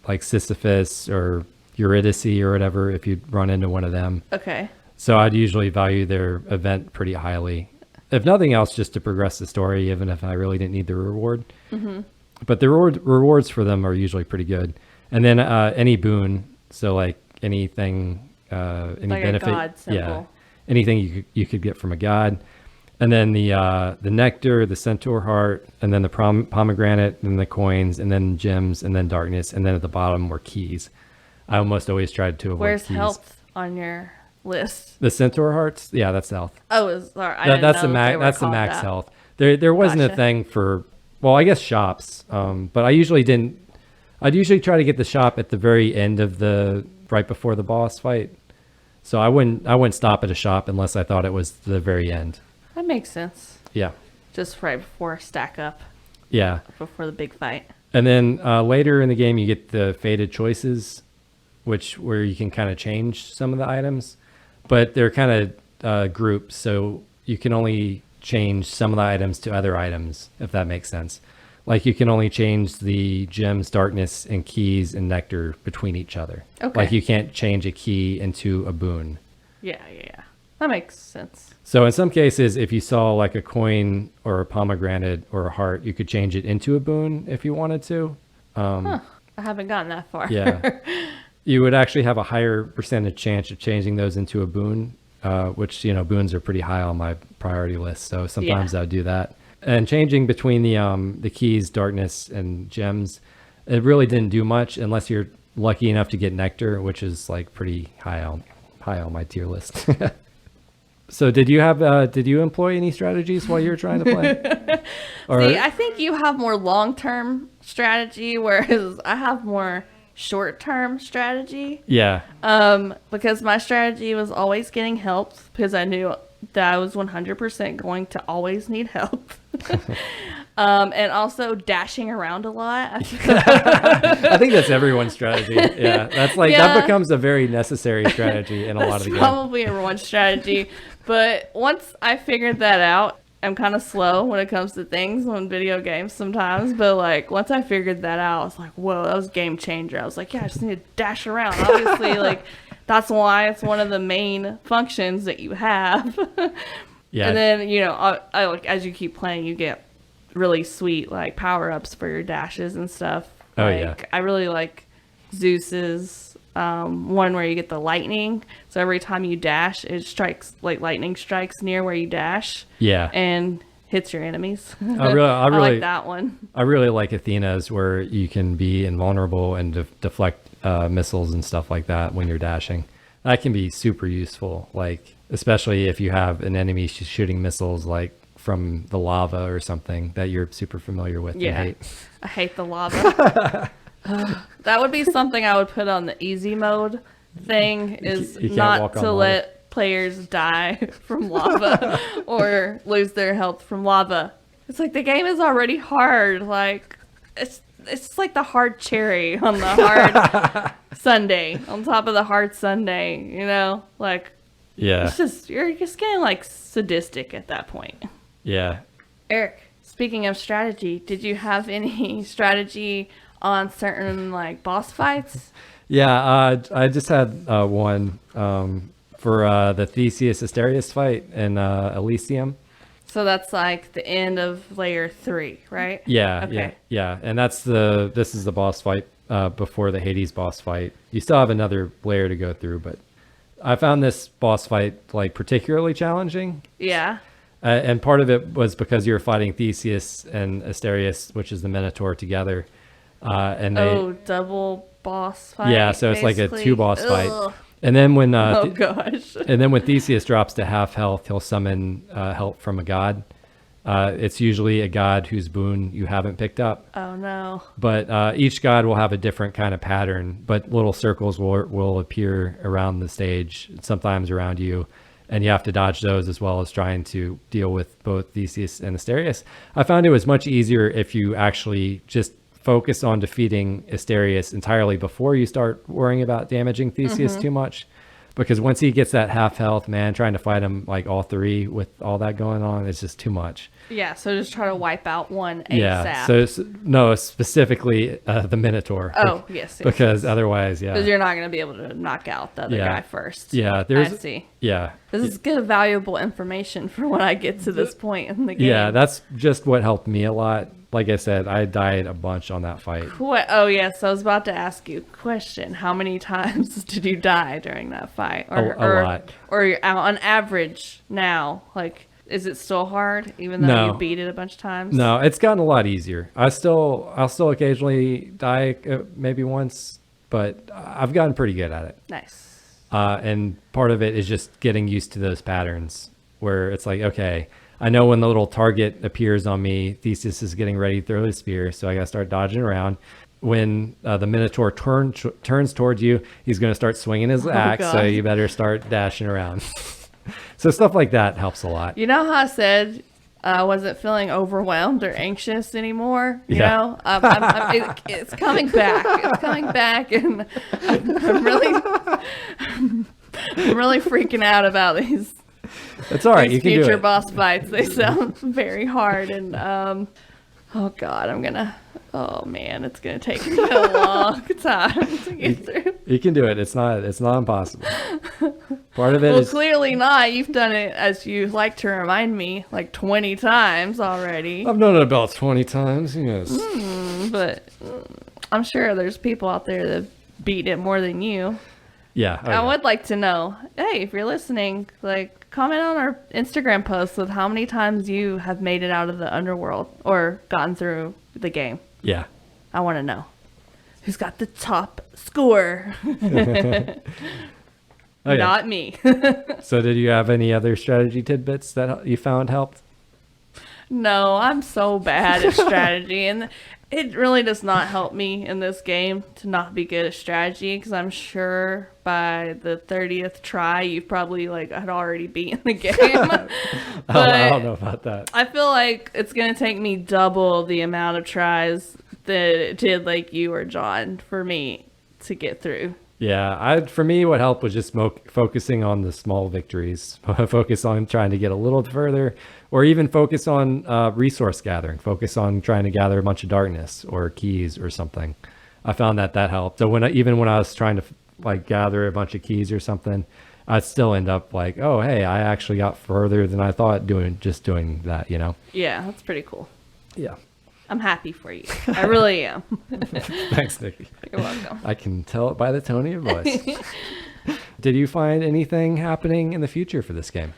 Speaker 2: like Sisyphus or Eurydice or whatever, if you run into one of them.
Speaker 1: Okay.
Speaker 2: So I'd usually value their event pretty highly. If nothing else, just to progress the story, even if I really didn't need the reward. Mm-hmm. But the rewards for them are usually pretty good. And then any boon, so like anything, any
Speaker 1: like
Speaker 2: benefit.
Speaker 1: A god symbol.
Speaker 2: Anything you could get from a god. And then the nectar, the centaur heart, and then the pomegranate, and the coins, and then gems, and then darkness, and then at the bottom were keys. I almost always tried to avoid
Speaker 1: Where's
Speaker 2: keys.
Speaker 1: health on your list?
Speaker 2: The centaur hearts? Yeah, that's health.
Speaker 1: Oh, sorry.
Speaker 2: That's the max health. There wasn't a thing for, well, I guess shops. But I'd usually try to get the shop at the very end of right before the boss fight. So I wouldn't stop at a shop unless I thought it was the very end.
Speaker 1: That makes sense.
Speaker 2: Yeah.
Speaker 1: Just right before stack up.
Speaker 2: Yeah.
Speaker 1: Before the big fight.
Speaker 2: And then later in the game, you get the fated choices, where you can kind of change some of the items, but they're kind of groups, so you can only change some of the items to other items, if that makes sense. Like you can only change the gems, darkness, and keys and nectar between each other.
Speaker 1: Okay.
Speaker 2: Like you can't change a key into a boon.
Speaker 1: Yeah. That makes sense.
Speaker 2: So in some cases, if you saw like a coin or a pomegranate or a heart, you could change it into a boon if you wanted to.
Speaker 1: I haven't gotten that far.
Speaker 2: Yeah. You would actually have a higher percentage chance of changing those into a boon, which, boons are pretty high on my priority list. So sometimes I would do that. And changing between the keys, darkness, and gems, it really didn't do much unless you're lucky enough to get nectar, which is like pretty high on my tier list. So did you employ any strategies while you were trying to play?
Speaker 1: See, I think you have more long-term strategy, whereas I have more short-term strategy.
Speaker 2: Yeah.
Speaker 1: Because my strategy was always getting help, because I knew that I was 100% going to always need help. And also dashing around a lot.
Speaker 2: I think that's everyone's strategy. Yeah. That's that becomes a very necessary strategy in a lot of the games.
Speaker 1: Probably everyone's strategy. But once I figured that out, I'm kind of slow when it comes to things on video games sometimes. But like once I figured that out, I was like, whoa, that was a game changer. I was like, yeah, I just need to dash around. Obviously, like that's why it's one of the main functions that you have. Yeah. And then, I like as you keep playing, you get really sweet like power-ups for your dashes and stuff. I really like Zeus's one where you get the lightning, so every time you dash it strikes, like lightning strikes near where you dash, and hits your enemies. I really like that one.
Speaker 2: I really like Athena's, where you can be invulnerable and deflect missiles and stuff like that when you're dashing. That can be super useful, like especially if you have an enemy shooting missiles like from the lava or something that you're super familiar with.
Speaker 1: I hate the lava. That would be something I would put on the easy mode thing, is not to let players die from lava or lose their health from lava. It's like the game is already hard. Like it's like the hard cherry on the hard sundae, on top of the hard sundae, like it's just, you're just getting like sadistic at that point.
Speaker 2: Yeah.
Speaker 1: Eric, speaking of strategy, did you have any strategy on certain like boss fights?
Speaker 2: Yeah, I just had one for the Theseus Asterius fight in Elysium.
Speaker 1: So that's like the end of layer 3, right?
Speaker 2: Yeah,
Speaker 1: okay.
Speaker 2: yeah. And this is the boss fight before the Hades boss fight. You still have another layer to go through, but I found this boss fight like particularly challenging.
Speaker 1: Yeah.
Speaker 2: And part of it was because you're fighting Theseus and Asterius, which is the Minotaur, together.
Speaker 1: Double boss fight.
Speaker 2: Yeah, so it's
Speaker 1: basically.
Speaker 2: like a 2 boss fight. And then when
Speaker 1: gosh.
Speaker 2: And then when Theseus drops to half health, he'll summon help from a god. It's usually a god whose boon you haven't picked up.
Speaker 1: Oh no.
Speaker 2: But each god will have a different kind of pattern, but little circles will appear around the stage, sometimes around you, and you have to dodge those as well as trying to deal with both Theseus and Asterius. I found it was much easier if you actually just focus on defeating Asterius entirely before you start worrying about damaging Theseus too much. Because once he gets that half health, man, trying to fight him like all 3 with all that going on, it's just too much.
Speaker 1: Yeah, so just try to wipe out one ASAP.
Speaker 2: Yeah, no, specifically the Minotaur.
Speaker 1: Oh, yes.
Speaker 2: Because otherwise,
Speaker 1: because you're not going to be able to knock out the other guy first.
Speaker 2: Yeah,
Speaker 1: I see.
Speaker 2: Yeah.
Speaker 1: This is good, valuable information for when I get to this point in the game.
Speaker 2: Yeah, that's just what helped me a lot. Like I said, I died a bunch on that fight.
Speaker 1: Oh, yes. I was about to ask you a question. How many times did you die during that fight?
Speaker 2: A lot.
Speaker 1: Or on average now, like, is it still hard even though you beat it a bunch of times?
Speaker 2: No, it's gotten a lot easier. I'll still occasionally die maybe once, but I've gotten pretty good at it.
Speaker 1: Nice.
Speaker 2: And part of it is just getting used to those patterns where it's like, okay, I know when the little target appears on me, Theseus is getting ready to throw his spear, so I got to start dodging around. When the Minotaur turns towards you, he's going to start swinging his axe, so you better start dashing around. So stuff like that helps a lot.
Speaker 1: You know how I said I wasn't feeling overwhelmed or anxious anymore. You
Speaker 2: Yeah.
Speaker 1: know, it's coming back. It's coming back, and I'm really freaking out about these.
Speaker 2: That's all right.
Speaker 1: These
Speaker 2: You can do
Speaker 1: future
Speaker 2: it.
Speaker 1: boss fights. They sound very hard, and oh god, oh man, it's gonna take me a long time to get through.
Speaker 2: You can do it. It's not impossible. Part of it
Speaker 1: Well,
Speaker 2: is
Speaker 1: clearly not. You've done it, as you like to remind me, like 20 times already.
Speaker 2: I've done it about 20 times. Yes.
Speaker 1: But I'm sure there's people out there that beat it more than you.
Speaker 2: Yeah.
Speaker 1: I would like to know. Hey, if you're listening, like, comment on our Instagram post with how many times you have made it out of the underworld or gotten through the game.
Speaker 2: Yeah.
Speaker 1: I want to know who's got the top score.
Speaker 2: Oh, yeah.
Speaker 1: Not me.
Speaker 2: So did you have any other strategy tidbits that you found helped?
Speaker 1: No, I'm so bad at strategy, and it really does not help me in this game to not be good at strategy, because I'm sure by the 30th try you've probably had already beaten the game.
Speaker 2: I don't know about that.
Speaker 1: I feel like it's gonna take me double the amount of tries that it did like you or John for me to get through.
Speaker 2: Yeah, for me, what helped was just focusing on the small victories. Focus on trying to get a little further, or even focus on resource gathering. Focus on trying to gather a bunch of darkness or keys or something. I found that helped. So even when I was trying to gather a bunch of keys or something, I'd still end up oh, hey, I actually got further than I thought doing that.
Speaker 1: Yeah, that's pretty cool.
Speaker 2: Yeah.
Speaker 1: I'm happy for you. I really am.
Speaker 2: Thanks, Nikki.
Speaker 1: You're welcome.
Speaker 2: I can tell it by the tone of your voice. Did you find anything happening in the future for this game?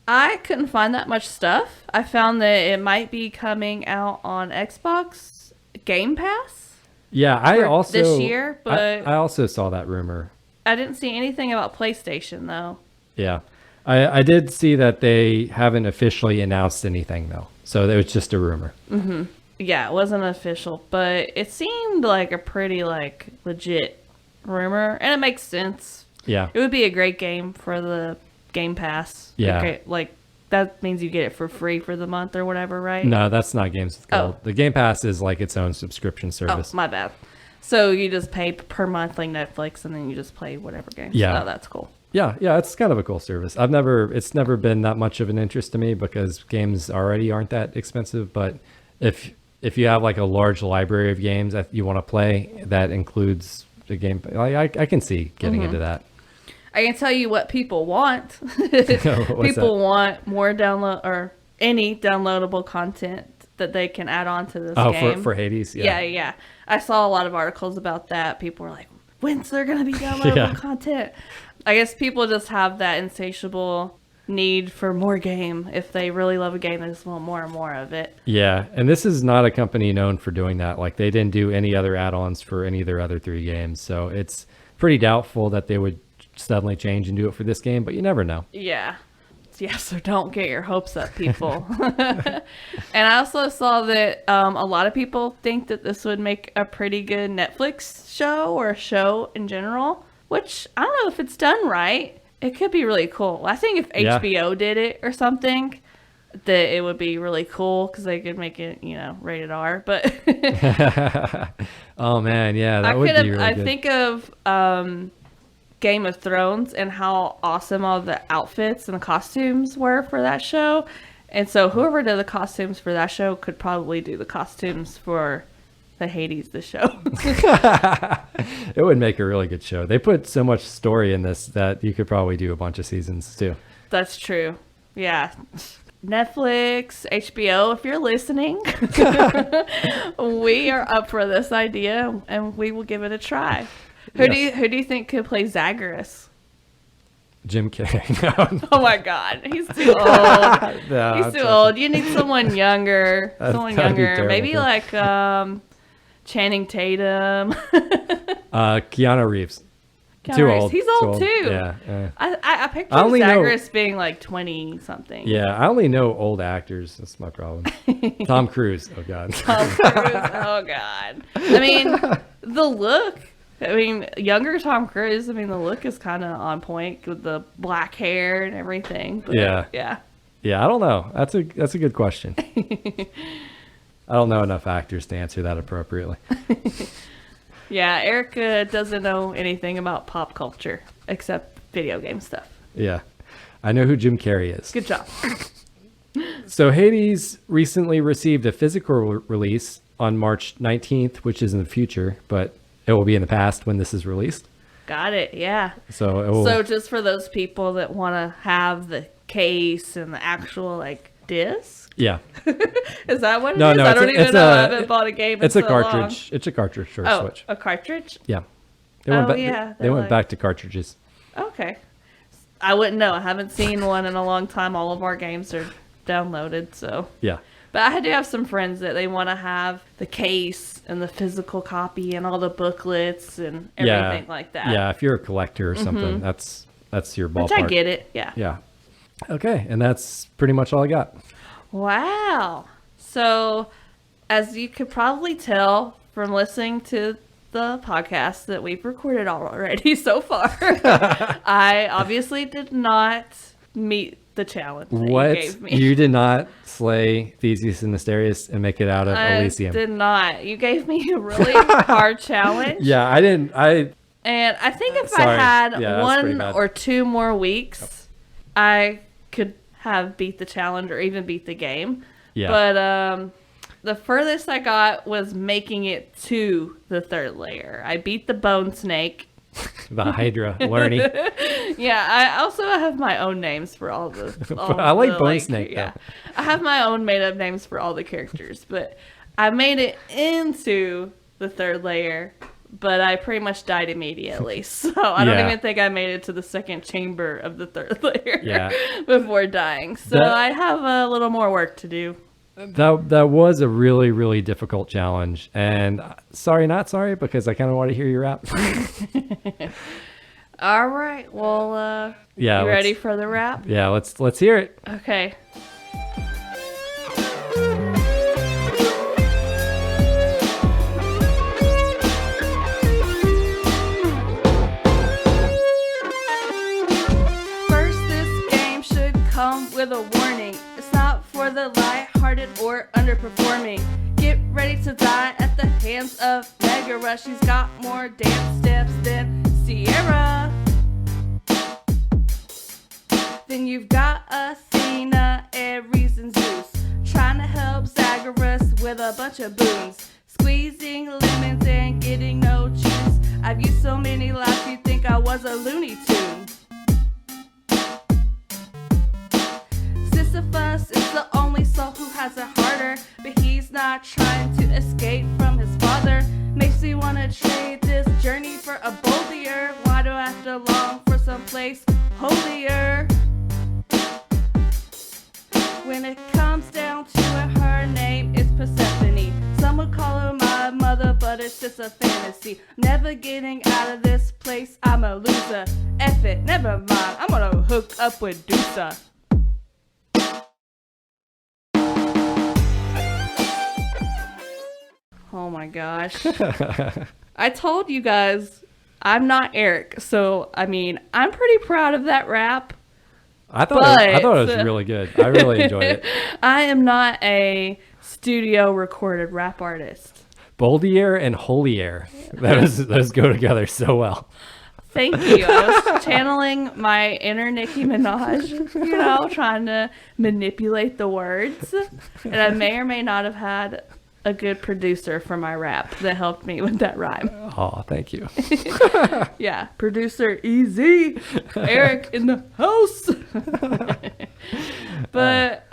Speaker 1: I couldn't find that much stuff. I found that it might be coming out on Xbox Game Pass.
Speaker 2: Yeah, I also
Speaker 1: this year, but
Speaker 2: I also saw that rumor.
Speaker 1: I didn't see anything about PlayStation though.
Speaker 2: Yeah, I did see that they haven't officially announced anything though, so it was just a rumor.
Speaker 1: Mm-hmm. Yeah, it wasn't official, but it seemed like a pretty legit rumor, and it makes sense.
Speaker 2: Yeah,
Speaker 1: it would be a great game for the Game Pass.
Speaker 2: Yeah,
Speaker 1: okay, that means you get it for free for the month or whatever, right?
Speaker 2: No, that's not Games with Gold.
Speaker 1: Oh.
Speaker 2: The Game Pass is its own subscription service.
Speaker 1: Oh, my bad. So you just pay per month like Netflix, and then you just play whatever games.
Speaker 2: Yeah.
Speaker 1: Oh, that's cool.
Speaker 2: Yeah, it's kind of a cool service. It's never been that much of an interest to me because games already aren't that expensive. But if you have a large library of games that you want to play that includes the game, I can see getting into that.
Speaker 1: I can tell you what people want.
Speaker 2: People
Speaker 1: want more any downloadable content that they can add on to this game.
Speaker 2: For Hades?
Speaker 1: Yeah. I saw a lot of articles about that. People were like, when's there going to be downloadable content? I guess people just have that insatiable need for more game. If they really love a game, they just want more and more of it.
Speaker 2: Yeah, and this is not a company known for doing that. They didn't do any other add-ons for any of their other 3 games, so it's pretty doubtful that they would suddenly change and do it for this game, but you never know.
Speaker 1: Yeah, so don't get your hopes up, people. And I also saw that a lot of people think that this would make a pretty good Netflix show or a show in general, which I don't know if it's done right. It could be really cool. I think if HBO did it or something, that it would be really cool because they could make it, rated R. But
Speaker 2: oh man, yeah, that would be really good.
Speaker 1: I think of Game of Thrones and how awesome all the outfits and the costumes were for that show, and so whoever did the costumes for that show could probably do the costumes for the Hades the show.
Speaker 2: It would make a really good show. They put so much story in this that you could probably do a bunch of seasons too.
Speaker 1: That's true. Yeah. Netflix, HBO, if you're listening, we are up for this idea and we will give it a try. Who do you think could play Zagreus?
Speaker 2: Jim Carrey.
Speaker 1: Oh my God, he's too old.
Speaker 2: No,
Speaker 1: he's too old. You need someone younger. Maybe Channing Tatum.
Speaker 2: Keanu Reeves. Too old.
Speaker 1: He's old too.
Speaker 2: Yeah.
Speaker 1: I picture Zagreus being 20 something.
Speaker 2: Yeah, I only know old actors. That's my problem. Tom Cruise. Oh God.
Speaker 1: Tom Cruise. Oh God. I mean, the look. Younger Tom Cruise. The look is kind of on point with the black hair and everything. But,
Speaker 2: yeah.
Speaker 1: Yeah.
Speaker 2: Yeah, I don't know. That's a good question. I don't know enough actors to answer that appropriately.
Speaker 1: Yeah, Erica doesn't know anything about pop culture except video game stuff.
Speaker 2: Yeah. I know who Jim Carrey is.
Speaker 1: Good job.
Speaker 2: So Hades recently received a physical release on March 19th, which is in the future, but it will be in the past when this is released.
Speaker 1: Got it, yeah.
Speaker 2: So it will,
Speaker 1: So just for those people that want to have the case and the actual, like, disc?
Speaker 2: yeah.
Speaker 1: Is that what it
Speaker 2: No,
Speaker 1: is?
Speaker 2: no,
Speaker 1: I
Speaker 2: it's
Speaker 1: don't
Speaker 2: a-
Speaker 1: even
Speaker 2: it's
Speaker 1: know.
Speaker 2: a-
Speaker 1: I haven't bought a game in
Speaker 2: It's a
Speaker 1: so long.
Speaker 2: cartridge. It's a cartridge for
Speaker 1: Oh,
Speaker 2: Switch.
Speaker 1: a cartridge?
Speaker 2: Yeah.
Speaker 1: Oh, yeah,
Speaker 2: They
Speaker 1: they're
Speaker 2: went
Speaker 1: like-
Speaker 2: back to cartridges.
Speaker 1: Okay. I wouldn't know. I haven't seen one in a long time. All of our games are downloaded, so.
Speaker 2: Yeah.
Speaker 1: But I do have some friends that they want to have the case and the physical copy and all the booklets and everything like that.
Speaker 2: Yeah, if you're a collector or something, that's your ballpark.
Speaker 1: Which I get it, yeah.
Speaker 2: Yeah. Okay, and that's pretty much all I got.
Speaker 1: Wow. So, as you could probably tell from listening to the podcast that we've recorded already so far, I obviously did not meet the challenge that
Speaker 2: What?
Speaker 1: you gave me.
Speaker 2: You did not slay Theseus and Asterius and make it out of
Speaker 1: I
Speaker 2: Elysium.
Speaker 1: did not. You gave me a really hard challenge.
Speaker 2: Yeah, I didn't.
Speaker 1: And I think if
Speaker 2: Sorry.
Speaker 1: I had
Speaker 2: Yeah, that's pretty
Speaker 1: one
Speaker 2: bad.
Speaker 1: or two more weeks, I could have beat the challenge or even beat the game.
Speaker 2: Yeah.
Speaker 1: But the furthest I got was making it to the third layer. I beat the bone snake.
Speaker 2: The Hydra, Lerny.
Speaker 1: Yeah, I also have my own names for all the. All
Speaker 2: I like
Speaker 1: the,
Speaker 2: Bone Snake,
Speaker 1: Yeah,
Speaker 2: though.
Speaker 1: I have my own made-up names for all the characters, but I made it into the third layer, but I pretty much died immediately. So I don't
Speaker 2: Yeah.
Speaker 1: even think I made it to the second chamber of the third layer.
Speaker 2: Yeah.
Speaker 1: Before dying, so
Speaker 2: That-
Speaker 1: I have a little more work to do.
Speaker 2: That was a really, really difficult challenge. And sorry, not sorry, because I kind of want to hear your rap.
Speaker 1: All right, well,
Speaker 2: Yeah,
Speaker 1: you
Speaker 2: let's-
Speaker 1: ready for the rap?
Speaker 2: Yeah, let's hear it.
Speaker 1: Okay. First, this game should come with a warning. It's not for the light-hearted or underperforming. Get ready to die at the hands of Megara. She's got more dance steps than Sierra. Then you've got Athena, Ares, and Zeus, trying to help Zagreus with a bunch of boons, squeezing lemons and getting no juice. I've used so many lives you'd think I was a Looney Tune. Sisyphus is the only soul who has it harder, but he's not trying to escape from his father. Makes me wanna trade this journey for a bolder. Why do I have to long for someplace holier? When it comes down to it, her name is Persephone. Some would call her my mother, but it's just a fantasy. Never getting out of this place, I'm a loser. F it, never mind, I'm gonna hook up with Dusa. Oh my gosh. I told you guys I'm not Eric, so I mean, I'm pretty proud of that rap.
Speaker 2: I thought it was really good. I really enjoyed it.
Speaker 1: I am not a studio recorded rap artist.
Speaker 2: Boldier and Holier. Those go together so well.
Speaker 1: Thank you. I was channeling my inner Nicki Minaj, trying to manipulate the words. And I may or may not have had a good producer for my rap that helped me with that rhyme.
Speaker 2: Oh, thank you.
Speaker 1: Yeah, producer Easy, Eric in the house. But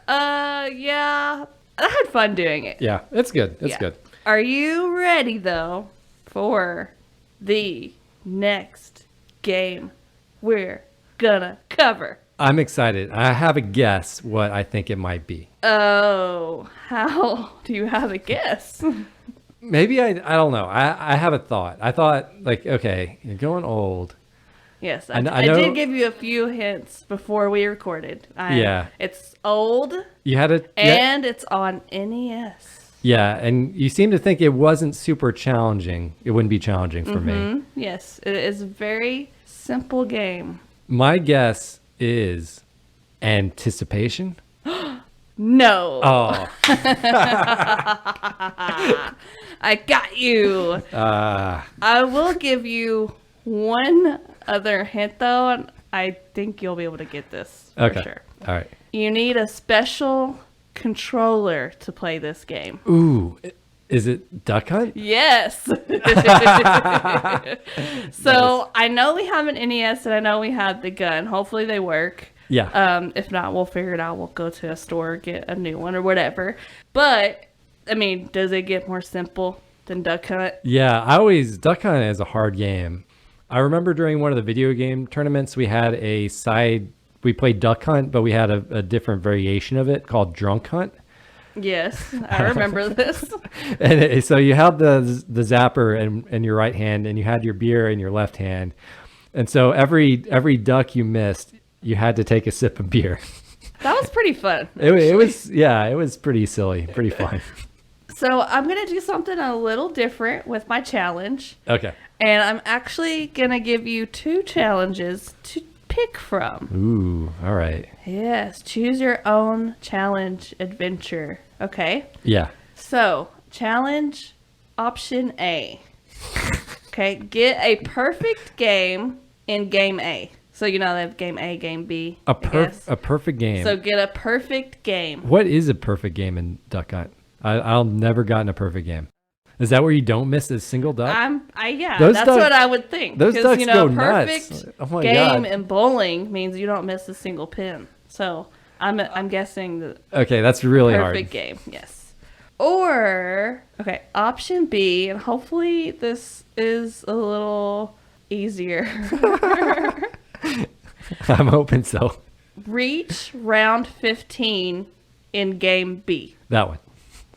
Speaker 1: yeah, I had fun doing it.
Speaker 2: Yeah, it's good. It's
Speaker 1: Yeah.
Speaker 2: good.
Speaker 1: Are you ready though for the next game we're gonna cover?
Speaker 2: I'm excited. I have a guess what I think it might be.
Speaker 1: Oh, how do you have a guess?
Speaker 2: Maybe I don't know. I have a thought. I thought okay, you're going old.
Speaker 1: Yes,
Speaker 2: I
Speaker 1: I
Speaker 2: know-
Speaker 1: did give you a few hints before we recorded.
Speaker 2: Yeah.
Speaker 1: It's old
Speaker 2: You had a
Speaker 1: and it's on NES.
Speaker 2: yeah, and you seem to think it wasn't super challenging. It wouldn't be challenging for me.
Speaker 1: Yes, it is a very simple game.
Speaker 2: My guess is Anticipation.
Speaker 1: No.
Speaker 2: Oh.
Speaker 1: I got you. I will give you one other hint, though, and I think you'll be able to get this for sure.
Speaker 2: All right.
Speaker 1: You need a special controller to play this game.
Speaker 2: Ooh. Is it Duck Hunt?
Speaker 1: Yes. So I know we have an NES and I know we have the gun. Hopefully they work.
Speaker 2: Yeah.
Speaker 1: If not, we'll figure it out. We'll go to a store, get a new one or whatever. But, I mean, does it get more simple than Duck Hunt?
Speaker 2: Yeah, Duck Hunt is a hard game. I remember during one of the video game tournaments, we played Duck Hunt, but we had a different variation of it called Drunk Hunt.
Speaker 1: Yes, I remember this.
Speaker 2: And so you had the zapper in your right hand, and you had your beer in your left hand. And so every duck you missed, you had to take a sip of beer.
Speaker 1: That was pretty fun.
Speaker 2: It was pretty silly, pretty fun.
Speaker 1: So I'm going to do something a little different with my challenge.
Speaker 2: Okay.
Speaker 1: And I'm actually going to give you 2 challenges to pick from.
Speaker 2: Ooh, all right.
Speaker 1: Yes, choose your own challenge adventure. Okay.
Speaker 2: Yeah.
Speaker 1: So, challenge option A. Okay, get a perfect game in game A. So, you know, they have game A, game B.
Speaker 2: A perfect game.
Speaker 1: So, get a perfect game.
Speaker 2: What is a perfect game in Duck Hunt? I'll never gotten a perfect game. Is that where you don't miss a single duck?
Speaker 1: That's what I would think.
Speaker 2: Those ducks
Speaker 1: you know,
Speaker 2: go
Speaker 1: perfect
Speaker 2: nuts. Oh my
Speaker 1: game
Speaker 2: God.
Speaker 1: in bowling means you don't miss a single pin. So I'm guessing the
Speaker 2: Okay, that's really
Speaker 1: perfect
Speaker 2: hard.
Speaker 1: game. Yes. Or okay, option B, and hopefully this is a little easier.
Speaker 2: I'm hoping so.
Speaker 1: Reach round 15 in game B.
Speaker 2: That one.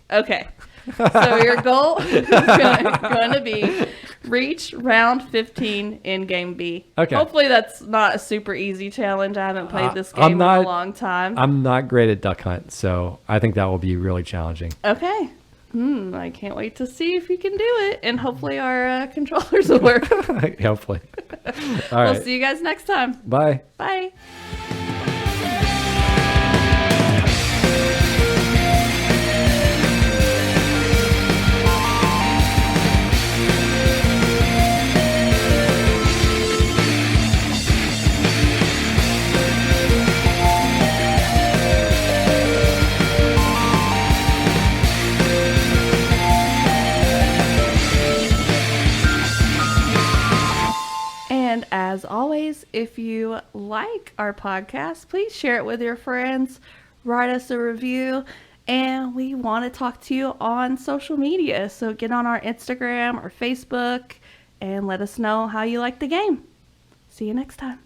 Speaker 1: Okay. So your goal is going to be reach round 15 in game B.
Speaker 2: Okay.
Speaker 1: Hopefully that's not a super easy challenge. I haven't played this game in a long time.
Speaker 2: I'm not great at Duck Hunt, so I think that will be really challenging.
Speaker 1: Okay. I can't wait to see if you can do it, and hopefully our controllers will work.
Speaker 2: Hopefully. All right.
Speaker 1: We'll see you guys next time.
Speaker 2: Bye.
Speaker 1: Bye. And as always, if you like our podcast, please share it with your friends, write us a review, and we want to talk to you on social media. So get on our Instagram or Facebook and let us know how you like the game. See you next time.